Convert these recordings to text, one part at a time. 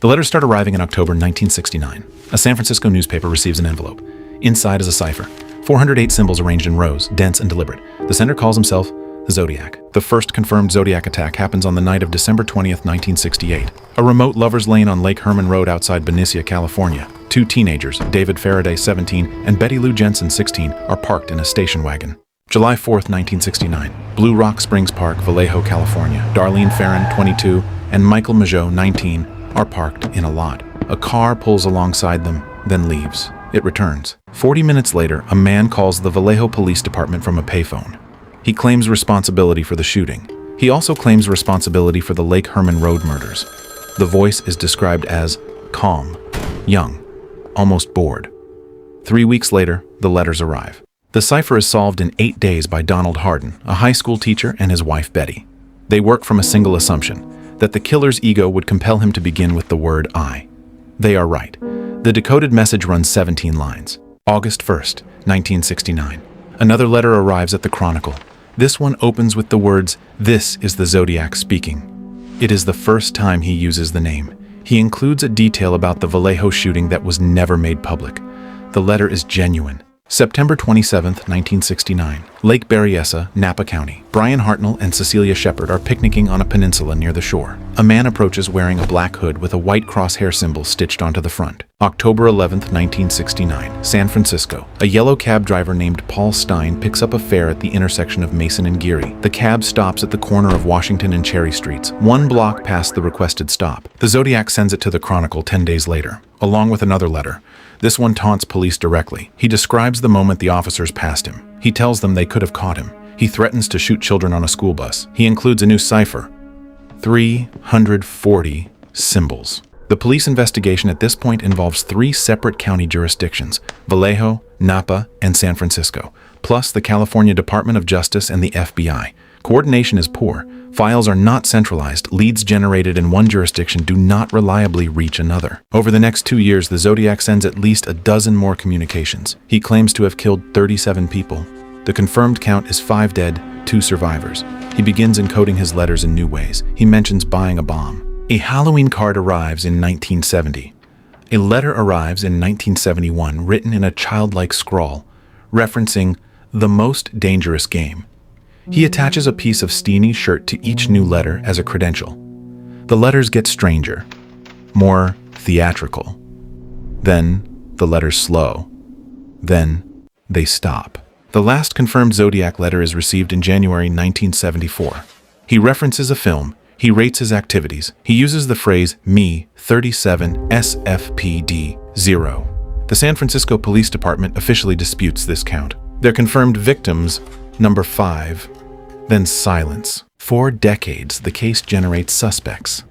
The letters start arriving in October 1969. A San Francisco newspaper receives an envelope. Inside is a cipher. 408 symbols arranged in rows, dense and deliberate. The sender calls himself the Zodiac. The first confirmed Zodiac attack happens on the night of December 20th, 1968. A remote lover's lane on Lake Herman Road outside Benicia, California. Two teenagers, David Faraday, 17, and Betty Lou Jensen, 16, are parked in a station wagon. July 4th, 1969. Blue Rock Springs Park, Vallejo, California. Darlene Farron, 22, and Michael Majot, 19, are parked in a lot. A car pulls alongside them, then leaves. It returns. 40 minutes later, a man calls the Vallejo Police Department from a payphone. He claims responsibility for the shooting. He also claims responsibility for the Lake Herman Road murders. The voice is described as calm, young, almost bored. 3 weeks later, the letters arrive. The cipher is solved in 8 days by Donald Hardin, a high school teacher, and his wife Betty. They work from a single assumption, that the killer's ego would compel him to begin with the word I. They are right. The decoded message runs 17 lines. August 1st, 1969. Another letter arrives at the Chronicle. This one opens with the words, "This is the Zodiac speaking." It is the first time he uses the name. He includes a detail about the Vallejo shooting that was never made public. The letter is genuine. September 27th, 1969. Lake Berryessa, Napa County. Brian Hartnell and Cecilia Shepard are picnicking on a peninsula near the shore. A man approaches wearing a black hood with a white crosshair symbol stitched onto the front. October 11th, 1969. San Francisco. A yellow cab driver named Paul Stein picks up a fare at the intersection of Mason and Geary. The cab stops at the corner of Washington and Cherry Streets, 1 block past the requested stop. The Zodiac sends it to the Chronicle 10 days later, along with another letter. This one taunts police directly. He describes the moment the officers passed him. He tells them they could have caught him. He threatens to shoot children on a school bus. He includes a new cipher. 340 symbols. The police investigation at this point involves 3 separate county jurisdictions, Vallejo, Napa, and San Francisco, plus the California Department of Justice and the FBI. Coordination is poor. Files are not centralized. Leads generated in one jurisdiction do not reliably reach another. Over the next 2 years, the Zodiac sends at least a dozen more communications. He claims to have killed 37 people. The confirmed count is 5 dead, 2 survivors. He begins encoding his letters in new ways. He mentions buying a bomb. A Halloween card arrives in 1970. A letter arrives in 1971 written in a childlike scrawl, referencing the most dangerous game. He attaches a piece of Steeny's shirt to each new letter as a credential. The letters get stranger, more theatrical. Then the letters slow. Then they stop. The last confirmed Zodiac letter is received in January 1974. He references a film. He rates his activities. He uses the phrase me 37 SFPD 0. The San Francisco Police Department officially disputes this count. Their confirmed victims, number 5, then silence. 4 decades, the case generates suspects.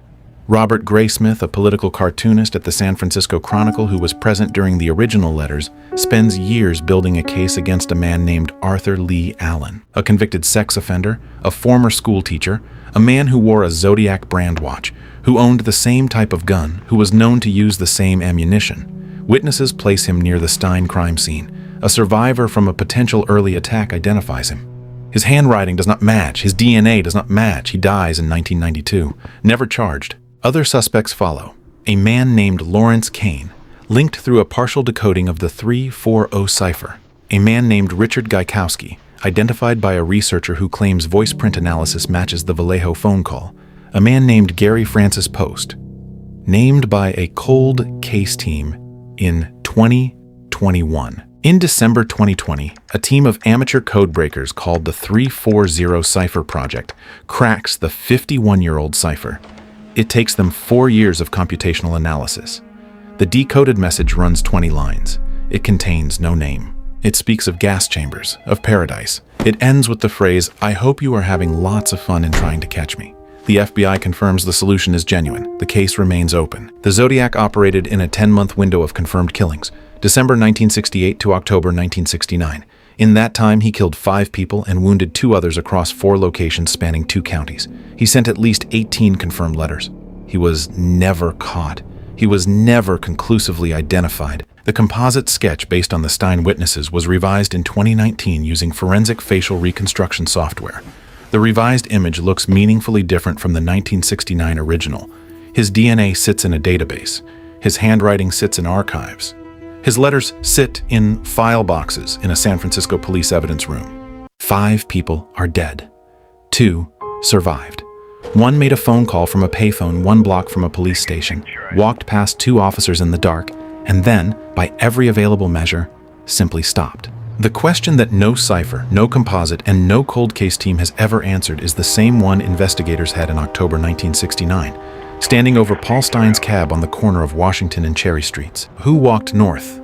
Robert Graysmith, a political cartoonist at the San Francisco Chronicle who was present during the original letters, spends years building a case against a man named Arthur Lee Allen, a convicted sex offender, a former school teacher, a man who wore a Zodiac brand watch, who owned the same type of gun, who was known to use the same ammunition. Witnesses place him near the Stein crime scene. A survivor from a potential early attack identifies him. His handwriting does not match. His DNA does not match. He dies in 1992, never charged. Other suspects follow. A man named Lawrence Kane, linked through a partial decoding of the 340 cipher. A man named Richard Gaikowski, identified by a researcher who claims voice print analysis matches the Vallejo phone call. A man named Gary Francis Post, named by a cold case team in 2021. In December 2020, a team of amateur codebreakers called the 340 Cipher Project cracks the 51-year-old cipher. It takes them 4 years of computational analysis. The decoded message runs 20 lines. It contains no name. It speaks of gas chambers, of paradise. It ends with the phrase, "I hope you are having lots of fun in trying to catch me." The FBI confirms the solution is genuine. The case remains open. The Zodiac operated in a 10-month window of confirmed killings, December 1968 to October 1969. In that time, he killed 5 people and wounded 2 others across 4 locations spanning 2 counties. He sent at least 18 confirmed letters. He was never caught. He was never conclusively identified. The composite sketch based on the Stein witnesses was revised in 2019 using forensic facial reconstruction software. The revised image looks meaningfully different from the 1969 original. His DNA sits in a database. His handwriting sits in archives. His letters sit in file boxes in a San Francisco police evidence room. 5 people are dead. 2 survived. 1 made a phone call from a payphone 1 block from a police station, walked past 2 officers in the dark, and then, by every available measure, simply stopped. The question that no cipher, no composite, and no cold case team has ever answered is the same one investigators had in October 1969, standing over Paul Stein's cab on the corner of Washington and Cherry Streets. Who walked north?